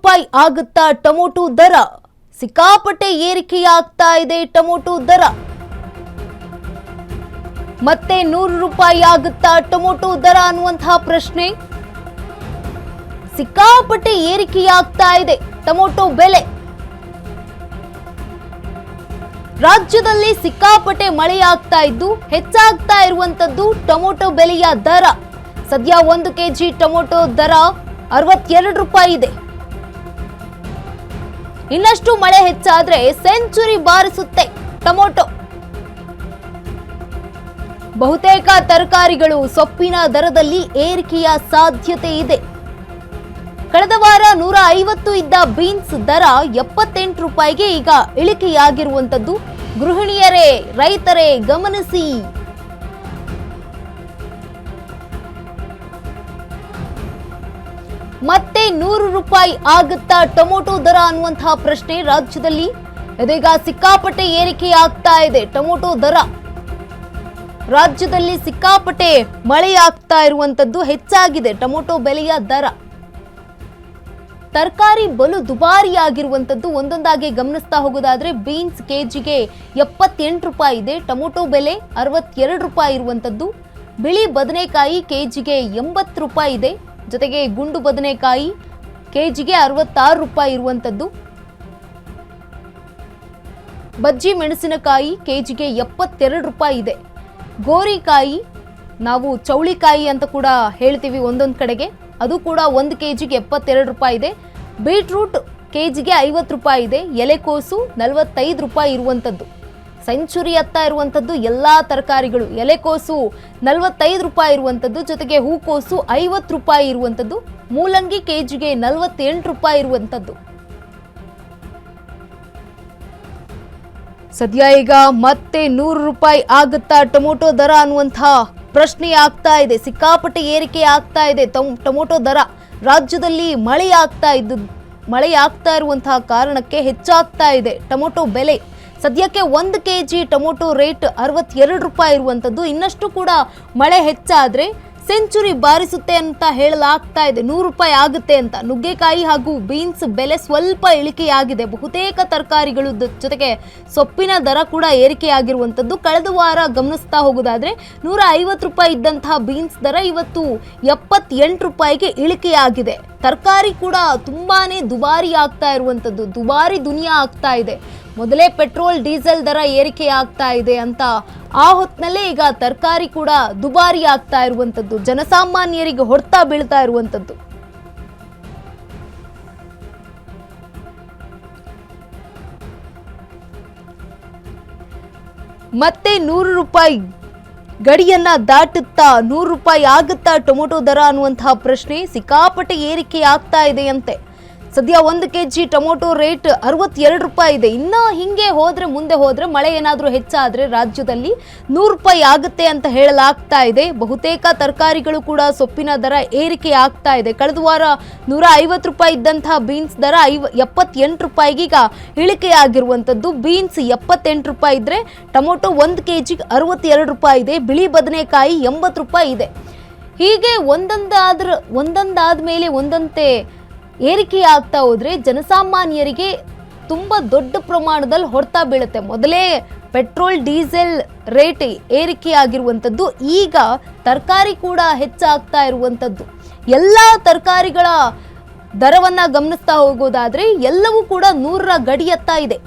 ರೂಪಾಯಿ ಆಗುತ್ತಾ ಟೊಮೊಟೊ ದರ? ಸಿಕ್ಕಾಪಟ್ಟೆ ಏರಿಕೆಯಾಗ್ತಾ ಇದೆ ಟೊಮೊಟೊ ದರ. ಮತ್ತೆ 100 ರೂಪಾಯಿ ಆಗುತ್ತಾ ಟೊಮೊಟೊ ದರ ಅನ್ನುವಂತಹ ಪ್ರಶ್ನೆ. ಸಿಕ್ಕಾಪಟ್ಟೆ ಏರಿಕೆಯಾಗ್ತಾ ಇದೆ ಟೊಮೊಟೊ ಬೆಲೆ. ರಾಜ್ಯದಲ್ಲಿ ಸಿಕ್ಕಾಪಟ್ಟೆ ಮಳೆಯಾಗ್ತಾ ಇದ್ದು ಹೆಚ್ಚಾಗ್ತಾ ಇರುವಂತದ್ದು ಟೊಮೊಟೊ ಬೆಲೆಯ ದರ. ಸದ್ಯ 1 ಕೆಜಿ ಟೊಮೊಟೊ ದರ 62 ರೂಪಾಯಿ ಇದೆ. ಇನ್ನಷ್ಟು ಮಳೆ ಹೆಚ್ಚಾದ್ರೆ ಸೆಂಚುರಿ ಬಾರಿಸುತ್ತೆ ಟೊಮೊಟೊ. ಬಹುತೇಕ ತರಕಾರಿಗಳು ಸೊಪ್ಪಿನ ದರದಲ್ಲಿ ಏರಿಕೆಯ ಸಾಧ್ಯತೆ ಇದೆ. ಕಳೆದ ವಾರ 150 ಇದ್ದ ಬೀನ್ಸ್ ದರ 78 ರೂಪಾಯಿಗೆ ಈಗ ಇಳಿಕೆಯಾಗಿರುವಂತದ್ದು. ಗೃಹಿಣಿಯರೇ, ರೈತರೇ ಗಮನಿಸಿ. ಮತ್ತೆ 100 ರೂಪಾಯಿ ಆಗುತ್ತಾ ಟೊಮೊಟೊ ದರ ಅನ್ನುವಂತಹ ಪ್ರಶ್ನೆ ರಾಜ್ಯದಲ್ಲಿ ಇದೀಗ ಸಿಕ್ಕಾಪಟ್ಟೆ ಏರಿಕೆಯಾಗ್ತಾ ಇದೆ ಟೊಮೊಟೊ ದರ. ರಾಜ್ಯದಲ್ಲಿ ಸಿಕ್ಕಾಪಟ್ಟೆ ಮಳೆಯಾಗ್ತಾ ಇರುವಂತದ್ದು, ಹೆಚ್ಚಾಗಿದೆ ಟೊಮೊಟೊ ಬೆಲೆಯ ದರ. ತರಕಾರಿ ಬಲು ದುಬಾರಿಯಾಗಿರುವಂತದ್ದು ಒಂದೊಂದಾಗಿ ಗಮನಿಸ್ತಾ ಹೋಗೋದಾದ್ರೆ ಬೀನ್ಸ್ ಕೆಜಿಗೆ 78 ರೂಪಾಯಿ ಇದೆ. ಟೊಮೊಟೊ ಬೆಲೆ 62 ರೂಪಾಯಿ ಇರುವಂತದ್ದು. ಬಿಳಿ ಬದನೆಕಾಯಿ ಕೆಜಿಗೆ 80 ರೂಪಾಯಿ ಇದೆ. ಜೊತೆಗೆ ಗುಂಡು ಬದನೆಕಾಯಿ ಕೆಜಿಗೆ 66 ರೂಪಾಯಿ ಇರುವಂತದ್ದು. ಬಜ್ಜಿ ಮೆಣಸಿನಕಾಯಿ ಕೆಜಿಗೆ 72 ರೂಪಾಯಿ ಇದೆ. ಗೋರಿಕಾಯಿ, ನಾವು ಚೌಳಿಕಾಯಿ ಅಂತ ಕೂಡ ಹೇಳ್ತೀವಿ ಒಂದೊಂದು ಕಡೆಗೆ, ಅದು ಕೂಡ 1 ಕೆಜಿಗೆ 72 ರೂಪಾಯಿ ಇದೆ. ಬೀಟ್ರೂಟ್ ಕೆಜಿಗೆ 50 ರೂಪಾಯಿ ಇದೆ. ಎಲೆಕೋಸು 45 ರೂಪಾಯಿ ಇರುವಂಥದ್ದು. ಸೆಂಚುರಿ ಹತ್ತ ಇರುವಂಥದ್ದು ಎಲ್ಲ ತರಕಾರಿಗಳು. ಎಲೆಕೋಸು 45 ರೂಪಾಯಿ ಇರುವಂಥದ್ದು, ಜೊತೆಗೆ ಹೂಕೋಸು 50 ರೂಪಾಯಿ ಇರುವಂಥದ್ದು. ಮೂಲಂಗಿ ಕೆಜಿಗೆ 48 ರೂಪಾಯಿ ಇರುವಂಥದ್ದು. ಸದ್ಯ ಈಗ ಮತ್ತೆ 100 ರೂಪಾಯಿ ಆಗುತ್ತಾ ಟೊಮೊಟೊ ದರ ಅನ್ನುವಂಥ ಪ್ರಶ್ನೆ ಆಗ್ತಾ ಇದೆ. ಸಿಕ್ಕಾಪಟ್ಟೆ ಏರಿಕೆ ಆಗ್ತಾ ಇದೆ ಟೊಮೊಟೊ ದರ. ರಾಜ್ಯದಲ್ಲಿ ಮಳೆಯಾಗ್ತಾ ಇರುವಂತಹ ಕಾರಣಕ್ಕೆ ಹೆಚ್ಚಾಗ್ತಾ ಇದೆ ಟೊಮೊಟೊ ಬೆಲೆ. ಸದ್ಯಕ್ಕೆ 1 ಕೆಜಿ ಟೊಮೊಟೊ ರೇಟ್ 62 ರೂಪಾಯಿ ಇರುವಂಥದ್ದು. ಇನ್ನಷ್ಟು ಕೂಡ ಮಳೆ ಹೆಚ್ಚಾದ್ರೆ ಸೆಂಚುರಿ ಬಾರಿಸುತ್ತೆ ಅಂತ ಹೇಳಲಾಗ್ತಾ ಇದೆ. 100 ರೂಪಾಯಿ ಆಗುತ್ತೆ ಅಂತ. ನುಗ್ಗೆಕಾಯಿ ಹಾಗೂ ಬೀನ್ಸ್ ಬೆಲೆ ಸ್ವಲ್ಪ ಇಳಿಕೆಯಾಗಿದೆ. ಬಹುತೇಕ ತರಕಾರಿಗಳು ಜೊತೆಗೆ ಸೊಪ್ಪಿನ ದರ ಕೂಡ ಏರಿಕೆಯಾಗಿರುವಂಥದ್ದು. ಕಳೆದ ವಾರ ಗಮನಿಸ್ತಾ ಹೋಗೋದಾದ್ರೆ 150 ರೂಪಾಯಿ ಇದ್ದಂತಹ ಬೀನ್ಸ್ ದರ ಇವತ್ತು 78 ರೂಪಾಯಿಗೆ ಇಳಿಕೆಯಾಗಿದೆ. ತರಕಾರಿ ಕೂಡ ತುಂಬಾನೇ ದುಬಾರಿ ಆಗ್ತಾ ಇರುವಂಥದ್ದು. ದುಬಾರಿ ದುನಿಯಾ ಆಗ್ತಾ ಇದೆ. ಮೊದಲೇ ಪೆಟ್ರೋಲ್ ಡೀಸೆಲ್ ದರ ಏರಿಕೆ ಆಗ್ತಾ ಇದೆ ಅಂತ ಆ ಹೊತ್ತಿನಲ್ಲೇ ಈಗ ತರಕಾರಿ ಕೂಡ ದುಬಾರಿ ಆಗ್ತಾ ಇರುವಂಥದ್ದು. ಜನಸಾಮಾನ್ಯರಿಗೆ ಹೊಡೆತ ಬೀಳ್ತಾ ಇರುವಂಥದ್ದು. ಮತ್ತೆ 100 ರೂಪಾಯಿ ಗಡಿಯನ್ನ ದಾಟುತ್ತಾ 100 ರೂಪಾಯಿ ಆಗುತ್ತಾ ಟೊಮೊಟೊ ದರ ಅನ್ನುವಂತಹ ಪ್ರಶ್ನೆ. ಸಿಕ್ಕಾಪಟ್ಟೆ ಏರಿಕೆ ಆಗ್ತಾ ಇದೆಯಂತೆ. ಸದ್ಯ 1 ಕೆಜಿ ಟೊಮೊಟೊ ರೇಟ್ 62 ರೂಪಾಯಿ ಇದೆ. ಇನ್ನು ಹಿಂಗೆ ಮುಂದೆ ಹೋದ್ರೆ ಮಳೆ ಏನಾದರೂ ಹೆಚ್ಚಾದ್ರೆ ರಾಜ್ಯದಲ್ಲಿ 100 ರೂಪಾಯಿ ಆಗುತ್ತೆ ಅಂತ ಹೇಳಲಾಗ್ತಾ ಇದೆ. ಬಹುತೇಕ ತರಕಾರಿಗಳು ಕೂಡ ಸೊಪ್ಪಿನ ದರ ಏರಿಕೆ ಆಗ್ತಾ ಇದೆ. ಕಳೆದ ವಾರ 150 ರೂಪಾಯಿ ಇದ್ದಂತಹ ಬೀನ್ಸ್ ದರ 78 ರೂಪಾಯಿಗೆ ಈಗ ಇಳಿಕೆಯಾಗಿರುವಂಥದ್ದು. ಬೀನ್ಸ್ 78 ರೂಪಾಯಿ ಇದ್ರೆ ಟೊಮೊಟೊ 1 ಕೆಜಿಗೆ 62 ರೂಪಾಯಿ ಇದೆ. ಬಿಳಿ ಬದನೆಕಾಯಿ 80 ರೂಪಾಯಿ ಇದೆ. ಹೀಗೆ ಒಂದೊಂದಾದ ಮೇಲೆ ಒಂದಂತೆ ಏರಿಕೆ ಆಗ್ತಾ ಹೋದ್ರೆ ಜನಸಾಮಾನ್ಯರಿಗೆ ತುಂಬ ದೊಡ್ಡ ಪ್ರಮಾಣದಲ್ಲಿ ಹೊಡೆತ ಬೀಳುತ್ತೆ. ಮೊದಲೇ ಪೆಟ್ರೋಲ್ ಡೀಸೆಲ್ ರೇಟ್ ಏರಿಕೆ ಆಗಿರುವಂಥದ್ದು, ಈಗ ತರಕಾರಿ ಕೂಡ ಹೆಚ್ಚಾಗ್ತಾ ಇರುವಂಥದ್ದು. ಎಲ್ಲ ತರಕಾರಿಗಳ ದರವನ್ನ ಗಮನಿಸ್ತಾ ಹೋಗೋದಾದ್ರೆ ಎಲ್ಲವೂ ಕೂಡ 100ರ ಗಡಿಯತ್ತಾ ಇದೆ.